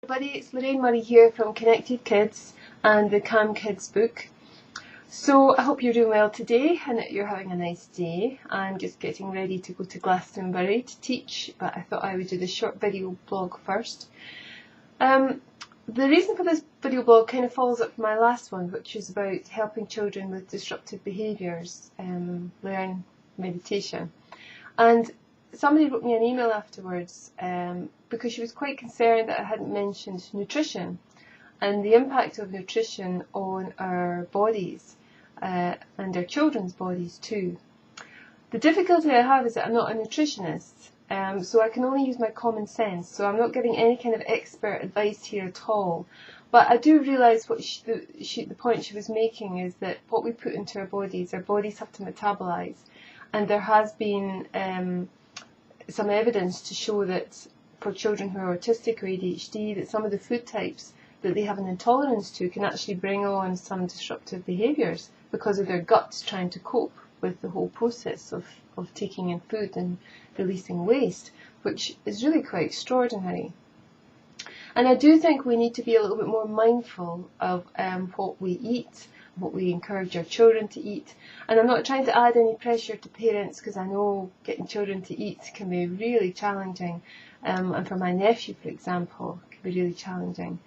Everybody, it's Lorraine Murray here from Connected Kids and the Calm Kids book. So I hope you're doing well today and that you're having a nice day. I'm just getting ready to go to Glastonbury to teach, but I thought I would do this short video blog first. The reason for this video blog kind of follows up from my last one, which is about helping children with disruptive behaviours learn meditation. And somebody wrote me an email afterwards because she was quite concerned that I hadn't mentioned nutrition and the impact of nutrition on our bodies and our children's bodies too. The difficulty I have is that I'm not a nutritionist, so I can only use my common sense, so I'm not giving any kind of expert advice here at all. But I do realise what the point she was making is that what we put into our bodies have to metabolise, and there has been some evidence to show that for children who are autistic or ADHD, that some of the food types that they have an intolerance to can actually bring on some disruptive behaviours because of their guts trying to cope with the whole process of taking in food and releasing waste, which is really quite extraordinary. And I do think we need to be a little bit more mindful of what we eat, what we encourage our children to eat. And I'm not trying to add any pressure to parents, because I know getting children to eat can be really challenging. And for my nephew, for example, it can be really challenging.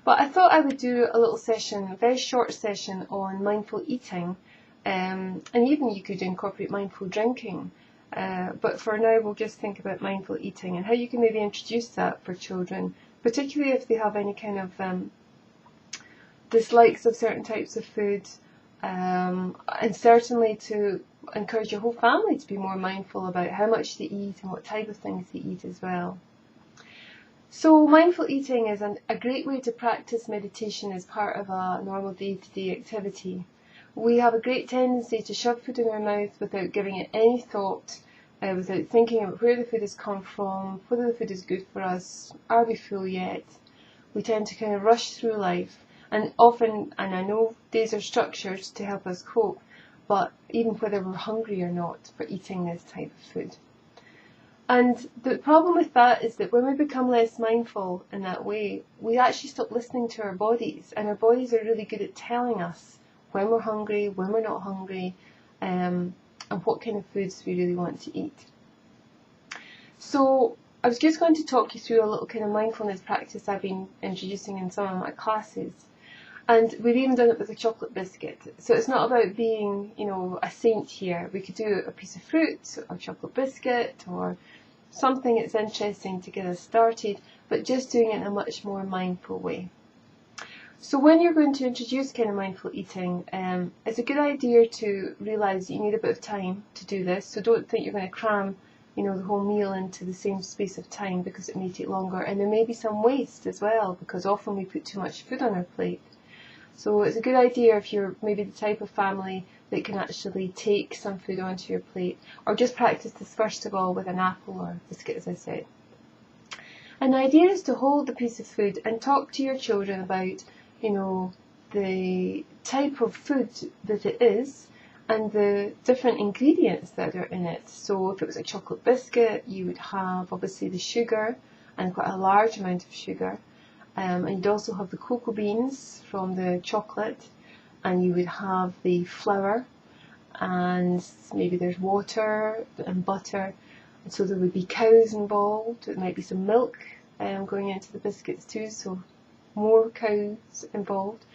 But I thought I would do a little session, a very short session on mindful eating. And even you could incorporate mindful drinking. But for now, we'll just think about mindful eating and how you can maybe introduce that for children, particularly if they have any kind of dislikes of certain types of food, and certainly to encourage your whole family to be more mindful about how much they eat and what type of things they eat as well. So mindful eating is a great way to practice meditation as part of a normal day-to-day activity. We have a great tendency to shove food in our mouth without giving it any thought, without thinking about where the food has come from, whether the food is good for us, are we full yet? We tend to kind of rush through life. And often, and I know days are structured to help us cope, but even whether we're hungry or not, we're eating this type of food. And the problem with that is that when we become less mindful in that way, we actually stop listening to our bodies, and our bodies are really good at telling us when we're hungry, when we're not hungry, and what kind of foods we really want to eat. So I was just going to talk you through a little kind of mindfulness practice I've been introducing in some of my classes. And we've even done it with a chocolate biscuit. So it's not about being, a saint here. We could do a piece of fruit, or a chocolate biscuit, or something that's interesting to get us started, but just doing it in a much more mindful way. So when you're going to introduce kind of mindful eating, it's a good idea to realise that you need a bit of time to do this. So don't think you're going to cram the whole meal into the same space of time, because it may take longer. And there may be some waste as well, because often we put too much food on our plate. So it's a good idea if you're maybe the type of family that can actually take some food onto your plate, or just practice this first of all with an apple or a biscuit, as I said. And the idea is to hold the piece of food and talk to your children about, the type of food that it is and the different ingredients that are in it. So if it was a chocolate biscuit, you would have obviously the sugar, and quite a large amount of sugar. And you'd also have the cocoa beans from the chocolate, and you would have the flour, and maybe there's water and butter, and so there would be cows involved. There might be some milk going into the biscuits too, so more cows involved.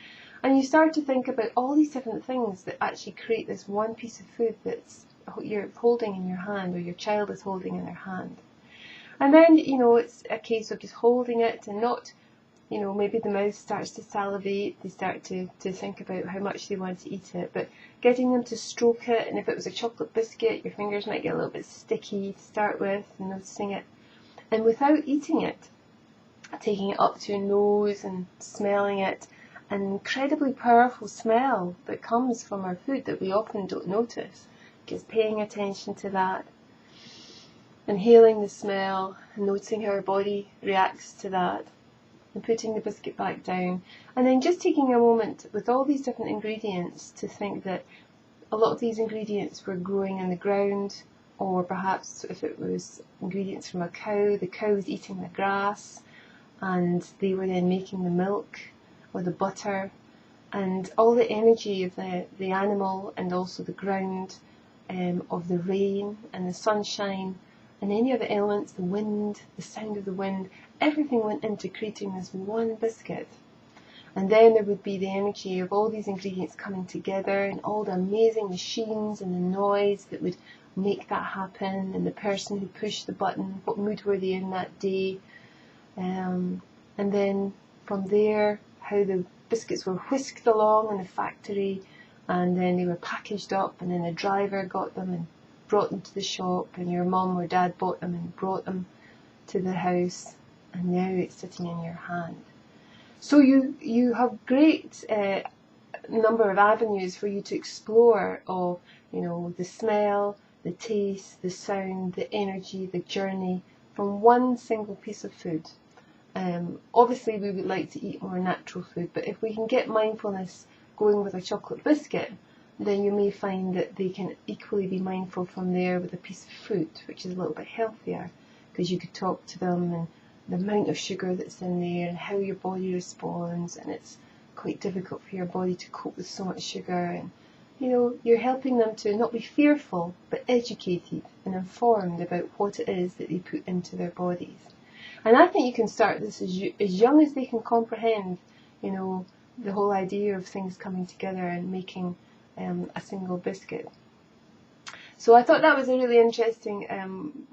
And you start to think about all these different things that actually create this one piece of food that's you're holding in your hand, or your child is holding in their hand. And then, it's a case of just holding it and not, maybe the mouth starts to salivate, they start to think about how much they want to eat it, but getting them to stroke it. And if it was a chocolate biscuit, your fingers might get a little bit sticky to start with, and noticing it. And without eating it, taking it up to your nose and smelling it, an incredibly powerful smell that comes from our food that we often don't notice. Just paying attention to that, inhaling the smell, and noticing how our body reacts to that, and putting the biscuit back down, and then just taking a moment with all these different ingredients to think that a lot of these ingredients were growing in the ground, or perhaps if it was ingredients from a cow, the cow is eating the grass, and they were then making the milk or the butter, and all the energy of the animal, and also the ground, of the rain and the sunshine and any other elements, the wind, the sound of the wind, everything went into creating this one biscuit. And then there would be the energy of all these ingredients coming together, and all the amazing machines and the noise that would make that happen, and the person who pushed the button, what mood were they in that day, and then from there how the biscuits were whisked along in the factory, and then they were packaged up, and then the driver got them and brought them to the shop, and your mum or dad bought them and brought them to the house, and now it's sitting in your hand. So you have great number of avenues for you to explore of, the smell, the taste, the sound, the energy, the journey from one single piece of food. Obviously we would like to eat more natural food, but if we can get mindfulness going with a chocolate biscuit, then you may find that they can equally be mindful from there with a piece of fruit, which is a little bit healthier, because you could talk to them and the amount of sugar that's in there and how your body responds, and it's quite difficult for your body to cope with so much sugar, and you're helping them to not be fearful but educated and informed about what it is that they put into their bodies. And I think you can start this as young as they can comprehend, the whole idea of things coming together and making a single biscuit. So I thought that was a really interesting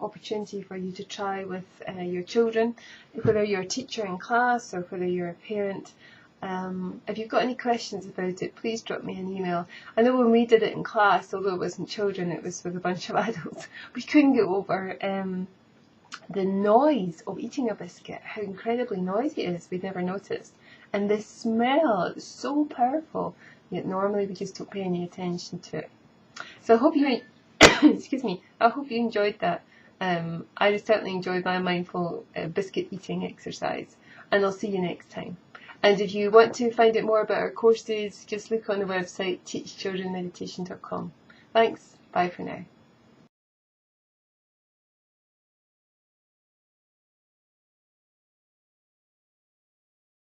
opportunity for you to try with your children, whether you're a teacher in class or whether you're a parent. If you've got any questions about it, please drop me an email. I know when we did it in class, although it wasn't children, it was with a bunch of adults, we couldn't get over the noise of eating a biscuit, how incredibly noisy it is. We'd never noticed. And the smell, it was so powerful, yet normally we just don't pay any attention to it. So I hope you excuse me, I hope you enjoyed that. I certainly enjoyed my mindful biscuit eating exercise, and I'll see you next time. And if you want to find out more about our courses, just look on the website teachchildrenmeditation.com. Thanks, bye for now.